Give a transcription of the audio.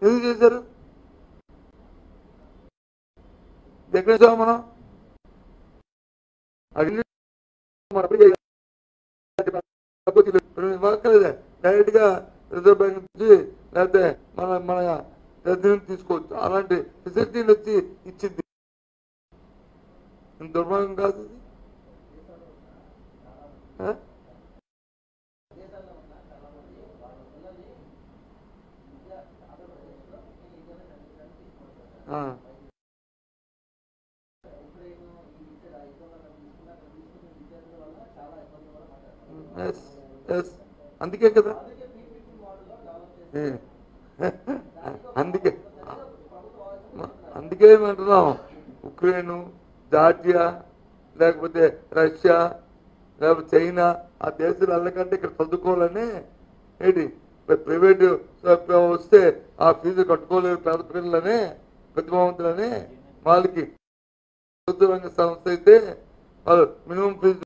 ఎందుకు చేశారు? ఎక్కడ చూసాం మనం? డైరెక్ట్ గా రిజర్వ్ బ్యాంక్ నుంచి లేకపోతే మన మన తీసుకోవచ్చు. అలాంటి ఫెసిలిటీలు వచ్చి ఇచ్చింది. దుర్మార్గం కాదు ఇది. అందుకే కదా, అందుకే ఏమంటున్నాం, ఉక్రెయిన్, జార్జియా, లేకపోతే రష్యా, లేకపోతే చైనా, ఆ దేశాలు వెళ్ళకంటే ఇక్కడ చదువుకోవాలని ఏంటి ప్రైవేటు వస్తే ఆ ఫీజు కట్టుకోలేరు పేద పిల్లలని, ప్రతిభావంతులని, వాళ్ళకి ప్రభుత్వ రంగ సంస్థ అయితే వాళ్ళు మినిమం ఫీజు